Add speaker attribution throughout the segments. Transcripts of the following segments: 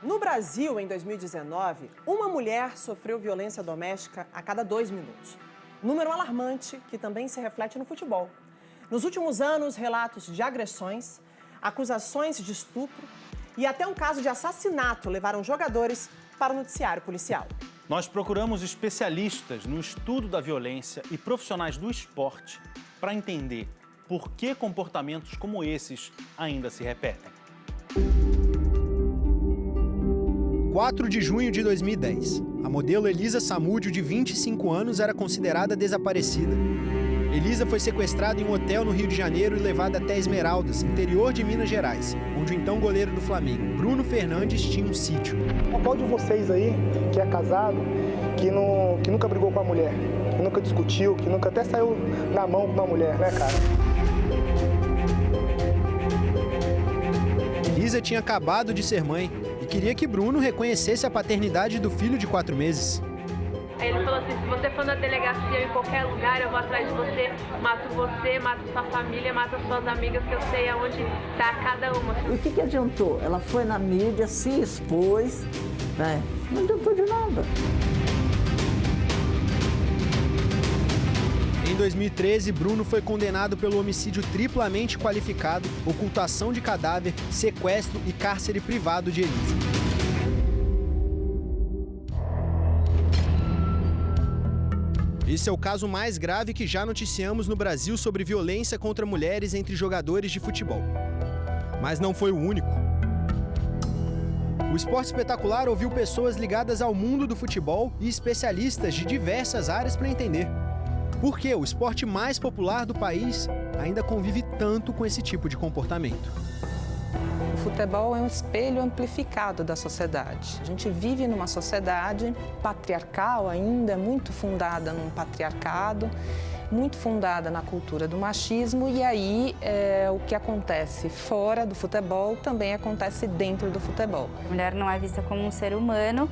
Speaker 1: No Brasil, em 2019, uma mulher sofreu violência doméstica a cada 2 minutos. Número alarmante que também se reflete no futebol. Nos últimos anos, relatos de agressões, acusações de estupro e até um caso de assassinato levaram jogadores para o noticiário policial.
Speaker 2: Nós procuramos especialistas no estudo da violência e profissionais do esporte para entender por que comportamentos como esses ainda se repetem.
Speaker 3: 4 de junho de 2010. A modelo Elisa Samúdio, de 25 anos, era considerada desaparecida. Elisa foi sequestrada em um hotel no Rio de Janeiro e levada até Esmeraldas, interior de Minas Gerais, onde o então goleiro do Flamengo, Bruno Fernandes, tinha um sítio.
Speaker 4: Qual de vocês aí, que é casado, que nunca brigou com a mulher, que nunca discutiu, que nunca até saiu na mão com uma mulher, né, cara?
Speaker 3: Elisa tinha acabado de ser mãe e queria que Bruno reconhecesse a paternidade do filho de 4 meses.
Speaker 5: Aí ele falou assim, se você for na delegacia ou em qualquer lugar, eu vou atrás de você, mato sua família, mato suas amigas, que eu sei aonde tá cada uma.
Speaker 6: E o que adiantou? Ela foi na mídia, se expôs, né? Não adiantou de nada.
Speaker 3: Em 2013, Bruno foi condenado pelo homicídio triplamente qualificado, ocultação de cadáver, sequestro e cárcere privado de Elisa. Esse é o caso mais grave que já noticiamos no Brasil sobre violência contra mulheres entre jogadores de futebol. Mas não foi o único. O Esporte Espetacular ouviu pessoas ligadas ao mundo do futebol e especialistas de diversas áreas para entender por que o esporte mais popular do país ainda convive tanto com esse tipo de comportamento.
Speaker 7: O futebol é um espelho amplificado da sociedade. A gente vive numa sociedade patriarcal ainda, muito fundada num patriarcado, muito fundada na cultura do machismo, e aí o que acontece fora do futebol também acontece dentro do futebol.
Speaker 8: A mulher não é vista como um ser humano,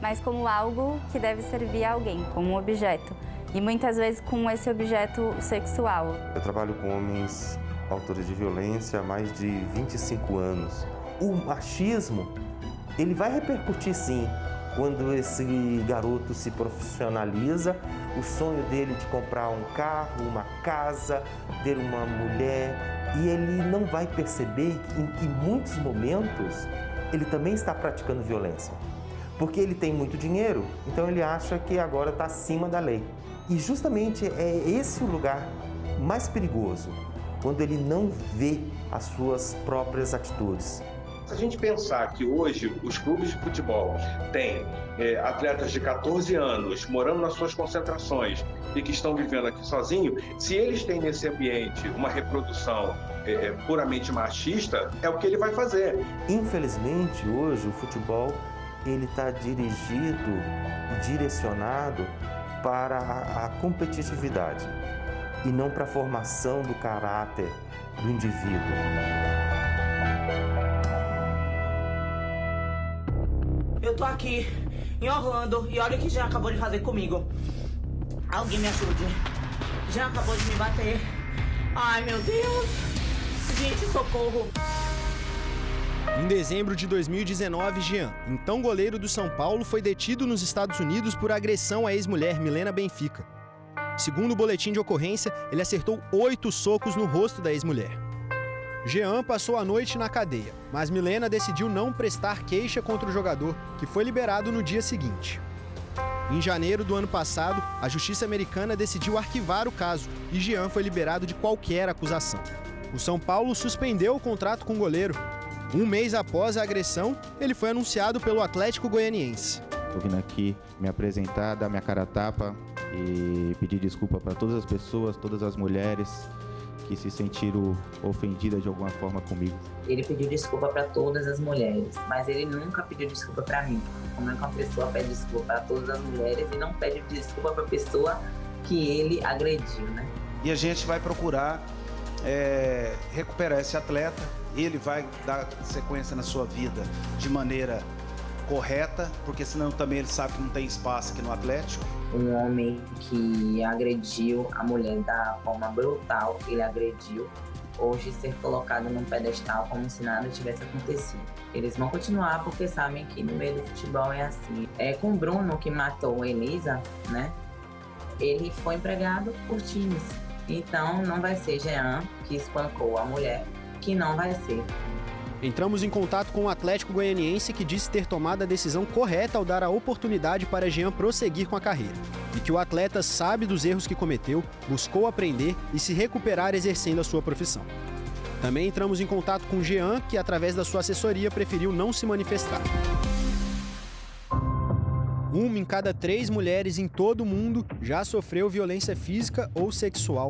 Speaker 8: mas como algo que deve servir a alguém, como um objeto. E muitas vezes com esse objeto sexual.
Speaker 9: Eu trabalho com homens autores de violência há mais de 25 anos. O machismo, ele vai repercutir sim, quando esse garoto se profissionaliza, o sonho dele de comprar um carro, uma casa, ter uma mulher, e ele não vai perceber em que muitos momentos ele também está praticando violência. Porque ele tem muito dinheiro, então ele acha que agora está acima da lei. E justamente é esse o lugar mais perigoso, quando ele não vê as suas próprias atitudes.
Speaker 10: Se a gente pensar que hoje os clubes de futebol têm atletas de 14 anos morando nas suas concentrações e que estão vivendo aqui sozinhos, se eles têm nesse ambiente uma reprodução puramente machista, é o que ele vai fazer.
Speaker 9: Infelizmente, hoje o futebol ele está dirigido e direcionado para a competitividade e não para a formação do caráter do indivíduo.
Speaker 11: Eu tô aqui em Orlando e olha o que Jean acabou de fazer comigo. Alguém me ajude. Jean acabou de me bater. Ai, meu Deus. Gente, socorro.
Speaker 3: Em dezembro de 2019, Jean, então goleiro do São Paulo, foi detido nos Estados Unidos por agressão à ex-mulher Milena Benfica. Segundo o boletim de ocorrência, ele acertou 8 socos no rosto da ex-mulher. Jean passou a noite na cadeia, mas Milena decidiu não prestar queixa contra o jogador, que foi liberado no dia seguinte. Em janeiro do ano passado, a Justiça Americana decidiu arquivar o caso e Jean foi liberado de qualquer acusação. O São Paulo suspendeu o contrato com o goleiro. Um mês após a agressão, ele foi anunciado pelo Atlético Goianiense.
Speaker 12: Estou vindo aqui me apresentar, dar minha cara a tapa e pedir desculpa para todas as pessoas, todas as mulheres que se sentiram ofendidas de alguma forma comigo.
Speaker 13: Ele pediu desculpa para todas as mulheres, mas ele nunca pediu desculpa para mim. Como é que uma pessoa pede desculpa para todas as mulheres e não pede desculpa para a pessoa que ele agrediu, né?
Speaker 14: E a gente vai procurar recuperar esse atleta. Ele vai dar sequência na sua vida de maneira correta, porque senão também ele sabe que não tem espaço aqui no Atlético.
Speaker 13: Um homem que agrediu a mulher da forma brutal, ele agrediu. hoje ser colocado num pedestal como se nada tivesse acontecido. Eles vão continuar porque sabem que no meio do futebol é assim. Com o Bruno, que matou a Elisa, né? Ele foi empregado por times. Então não vai ser Jean, que espancou a mulher, que não vai ser.
Speaker 3: Entramos em contato com o Atlético Goianiense, que disse ter tomado a decisão correta ao dar a oportunidade para Jean prosseguir com a carreira. E que o atleta sabe dos erros que cometeu, buscou aprender e se recuperar exercendo a sua profissão. Também entramos em contato com Jean, que através da sua assessoria preferiu não se manifestar. 1 em cada 3 mulheres em todo o mundo já sofreu violência física ou sexual.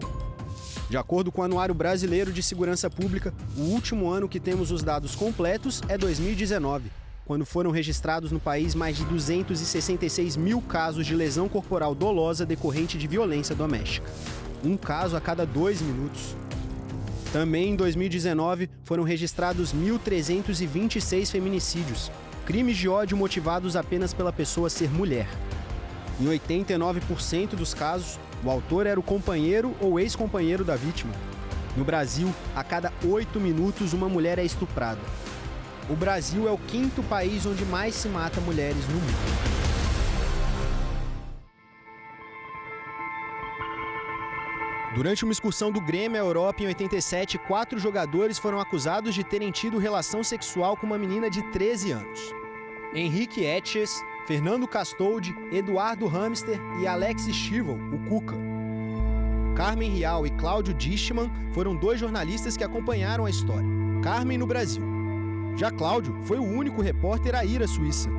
Speaker 3: De acordo com o Anuário Brasileiro de Segurança Pública, o último ano que temos os dados completos é 2019, quando foram registrados no país mais de 266 mil casos de lesão corporal dolosa decorrente de violência doméstica. Um caso a cada 2 minutos. Também em 2019 foram registrados 1.326 feminicídios, crimes de ódio motivados apenas pela pessoa ser mulher. Em 89% dos casos, o autor era o companheiro ou ex-companheiro da vítima. No Brasil, a cada 8 minutos uma mulher é estuprada. O Brasil é o 5º país onde mais se mata mulheres no mundo. Durante uma excursão do Grêmio à Europa em 87, 4 jogadores foram acusados de terem tido relação sexual com uma menina de 13 anos. Henrique Etches, Fernando Castoldi, Eduardo Hamster e Alex Stivel, o Cuca. Carmen Rial e Cláudio Distman foram 2 jornalistas que acompanharam a história. Carmen no Brasil. Já Cláudio foi o único repórter a ir à Suíça.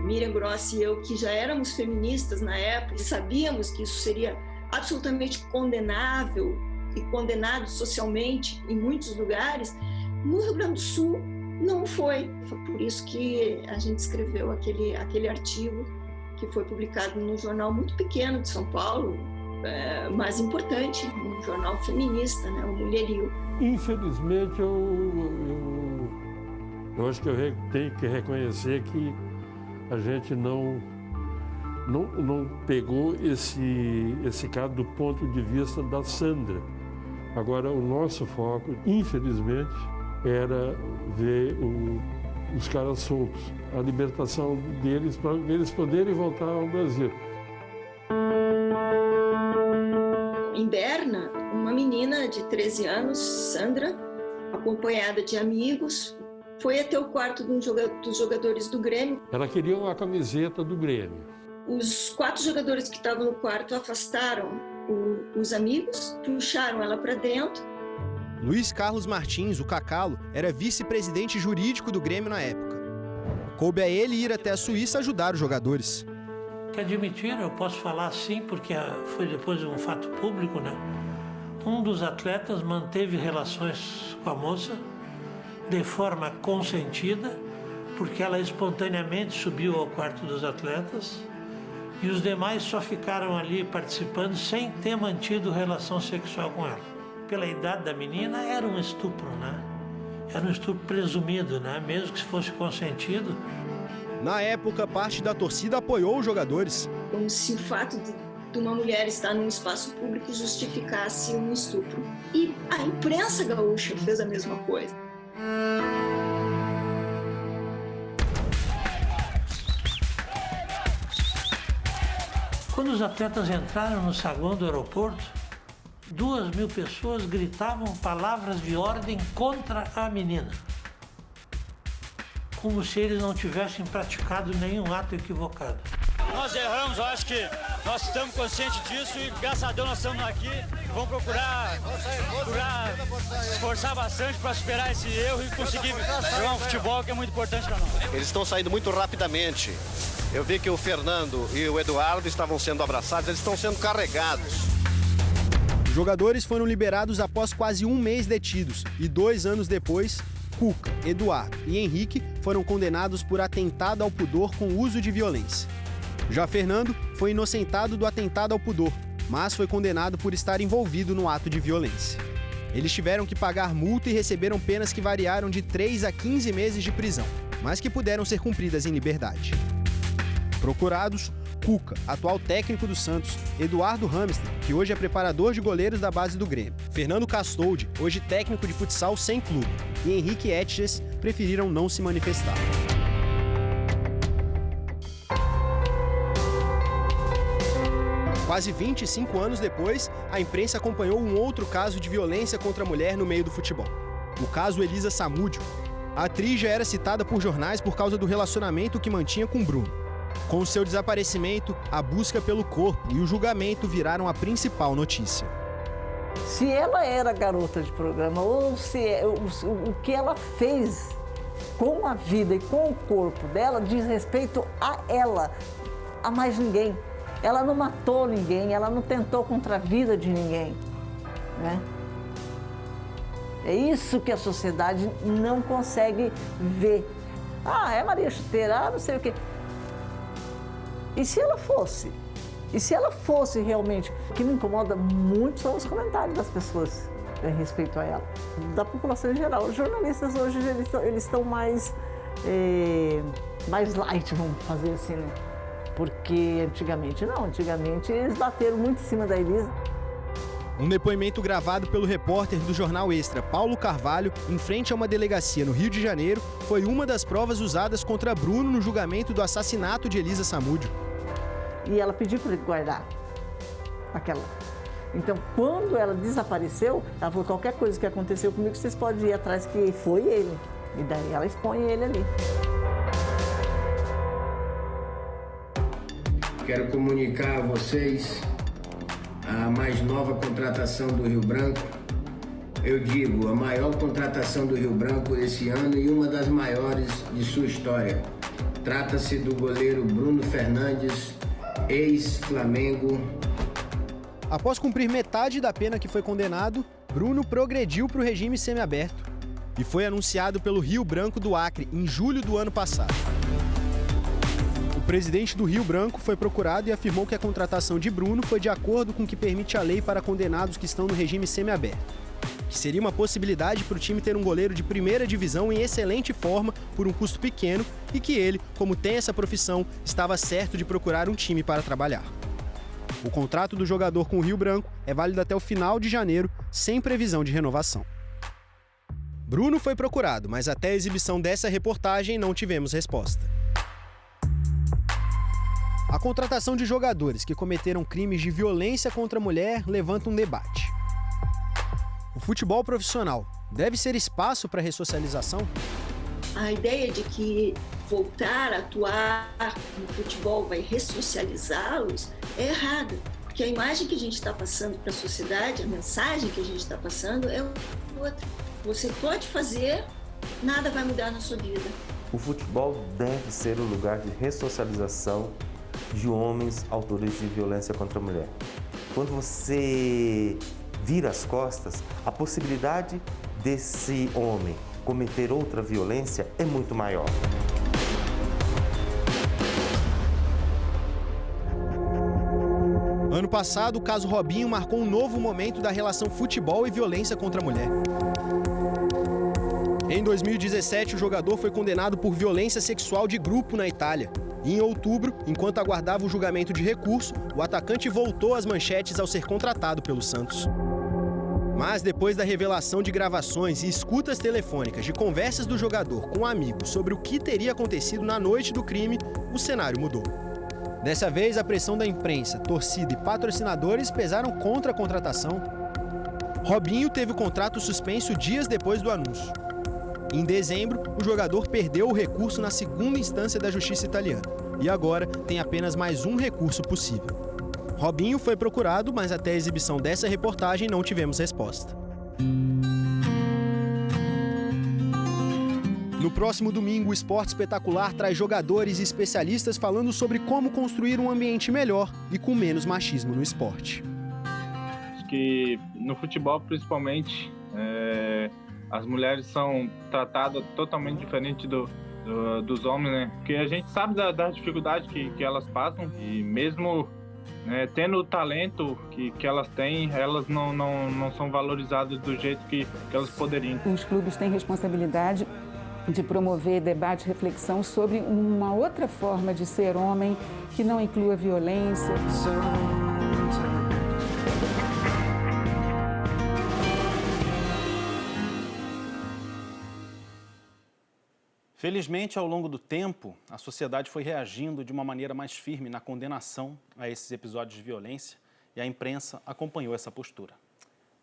Speaker 15: Miriam Grossi e eu, que já éramos feministas na época, e sabíamos que isso seria absolutamente condenável e condenado socialmente em muitos lugares, no Rio Grande do Sul não foi. Foi por isso que a gente escreveu aquele artigo que foi publicado num jornal muito pequeno de São Paulo, mas importante, um jornal feminista, né, o Mulherio.
Speaker 16: Infelizmente, eu acho que eu tenho que reconhecer que a gente não pegou esse caso do ponto de vista da Sandra. Agora, o nosso foco, infelizmente, era ver os caras soltos, a libertação deles para eles poderem voltar ao Brasil.
Speaker 15: Em Berna, uma menina de 13 anos, Sandra, acompanhada de amigos, foi até o quarto dos jogadores do Grêmio.
Speaker 16: Ela queria uma camiseta do Grêmio.
Speaker 15: Os 4 jogadores que estavam no quarto afastaram os amigos, puxaram ela para dentro.
Speaker 3: Luiz Carlos Martins, o Cacalo, era vice-presidente jurídico do Grêmio na época. Coube a ele ir até a Suíça ajudar os jogadores.
Speaker 17: Que admitir, eu posso falar assim, porque foi depois de um fato público, né? Um dos atletas manteve relações com a moça de forma consentida, porque ela espontaneamente subiu ao quarto dos atletas e os demais só ficaram ali participando sem ter mantido relação sexual com ela. Pela idade da menina, era um estupro, né? Era um estupro presumido, né? Mesmo que fosse consentido.
Speaker 3: Na época, parte da torcida apoiou os jogadores.
Speaker 15: Como se o fato de uma mulher estar num espaço público justificasse um estupro. E a imprensa gaúcha fez a mesma coisa.
Speaker 17: Quando os atletas entraram no saguão do aeroporto, 2.000 pessoas gritavam palavras de ordem contra a menina. Como se eles não tivessem praticado nenhum ato equivocado.
Speaker 18: Nós erramos, eu acho que nós estamos conscientes disso e graças a Deus nós estamos aqui. Vamos procurar se esforçar bastante para superar esse erro e conseguir jogar um futebol que é muito importante para nós.
Speaker 19: Eles estão saindo muito rapidamente. Eu vi que o Fernando e o Eduardo estavam sendo abraçados, eles estão sendo carregados.
Speaker 3: Os jogadores foram liberados após quase 1 mês detidos e 2 anos depois, Cuca, Eduardo e Henrique foram condenados por atentado ao pudor com uso de violência. Já Fernando foi inocentado do atentado ao pudor, mas foi condenado por estar envolvido no ato de violência. Eles tiveram que pagar multa e receberam penas que variaram de 3 a 15 meses de prisão, mas que puderam ser cumpridas em liberdade. Procurados, Cuca, atual técnico do Santos, Eduardo Hamster, que hoje é preparador de goleiros da base do Grêmio, Fernando Castoldi, hoje técnico de futsal sem clube, e Henrique Etches preferiram não se manifestar. Quase 25 anos depois, a imprensa acompanhou um outro caso de violência contra a mulher no meio do futebol. O caso Elisa Samúdio. A atriz já era citada por jornais por causa do relacionamento que mantinha com Bruno. Com seu desaparecimento, a busca pelo corpo e o julgamento viraram a principal notícia.
Speaker 6: Se ela era garota de programa ou o que ela fez com a vida e com o corpo dela diz respeito a ela, a mais ninguém. Ela não matou ninguém, ela não tentou contra a vida de ninguém, né? É isso que a sociedade não consegue ver. Ah, é Maria Chuteira, não sei o quê. E se ela fosse? E se ela fosse realmente? O que me incomoda muito são os comentários das pessoas em respeito a ela, da população em geral. Os jornalistas hoje eles estão mais light, vamos fazer assim, né? Porque antigamente não, antigamente eles bateram muito em cima da Elisa.
Speaker 3: Um depoimento gravado pelo repórter do Jornal Extra, Paulo Carvalho, em frente a uma delegacia no Rio de Janeiro, foi uma das provas usadas contra Bruno no julgamento do assassinato de Elisa Samúdio.
Speaker 6: E ela pediu para ele guardar aquela. Então, quando ela desapareceu, ela falou, qualquer coisa que aconteceu comigo, vocês podem ir atrás, que foi ele. E daí ela expõe ele ali.
Speaker 20: Quero comunicar a vocês a mais nova contratação do Rio Branco. Eu digo, a maior contratação do Rio Branco esse ano e uma das maiores de sua história. Trata-se do goleiro Bruno Fernandes, ex-Flamengo.
Speaker 3: Após cumprir metade da pena que foi condenado, Bruno progrediu para o regime semiaberto e foi anunciado pelo Rio Branco do Acre em julho do ano passado. O presidente do Rio Branco foi procurado e afirmou que a contratação de Bruno foi de acordo com o que permite a lei para condenados que estão no regime semiaberto, que seria uma possibilidade para o time ter um goleiro de primeira divisão em excelente forma por um custo pequeno e que ele, como tem essa profissão, estava certo de procurar um time para trabalhar. O contrato do jogador com o Rio Branco é válido até o final de janeiro, sem previsão de renovação. Bruno foi procurado, mas até a exibição dessa reportagem não tivemos resposta. A contratação de jogadores que cometeram crimes de violência contra a mulher levanta um debate. O futebol profissional deve ser espaço para ressocialização?
Speaker 15: A ideia de que voltar a atuar no futebol vai ressocializá-los é errada, porque a imagem que a gente está passando para a sociedade, a mensagem que a gente está passando é outra. Você pode fazer, nada vai mudar na sua vida.
Speaker 9: O futebol deve ser um lugar de ressocialização de homens autores de violência contra a mulher. Quando você vira as costas, a possibilidade desse homem cometer outra violência é muito maior.
Speaker 3: Ano passado, o caso Robinho marcou um novo momento da relação futebol e violência contra a mulher. Em 2017, o jogador foi condenado por violência sexual de grupo na Itália. E em outubro, enquanto aguardava o julgamento de recurso, o atacante voltou às manchetes ao ser contratado pelo Santos. Mas depois da revelação de gravações e escutas telefônicas de conversas do jogador com amigos sobre o que teria acontecido na noite do crime, o cenário mudou. Dessa vez, a pressão da imprensa, torcida e patrocinadores pesaram contra a contratação. Robinho teve o contrato suspenso dias depois do anúncio. Em dezembro, o jogador perdeu o recurso na segunda instância da justiça italiana e agora tem apenas mais um recurso possível. Robinho foi procurado, mas até a exibição dessa reportagem não tivemos resposta. No próximo domingo, o Esporte Espetacular traz jogadores e especialistas falando sobre como construir um ambiente melhor e com menos machismo no esporte.
Speaker 21: Acho que no futebol, principalmente, as mulheres são tratadas totalmente diferente dos homens, né? Porque a gente sabe da dificuldade que elas passam e mesmo tendo o talento que elas têm, elas não são valorizadas do jeito que elas poderiam.
Speaker 22: Os clubes têm responsabilidade
Speaker 1: de promover debate e reflexão sobre uma outra forma de ser homem que não inclua violência.
Speaker 2: Felizmente, ao longo do tempo, a sociedade foi reagindo de uma maneira mais firme na condenação a esses episódios de violência e a imprensa acompanhou essa postura.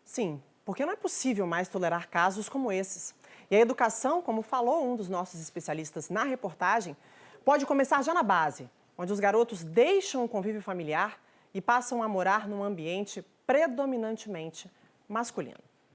Speaker 22: Sim, porque não é possível mais tolerar casos como esses. E a educação, como falou um dos nossos especialistas na reportagem, pode começar já na base, onde os garotos deixam o convívio familiar e passam a morar num ambiente predominantemente masculino.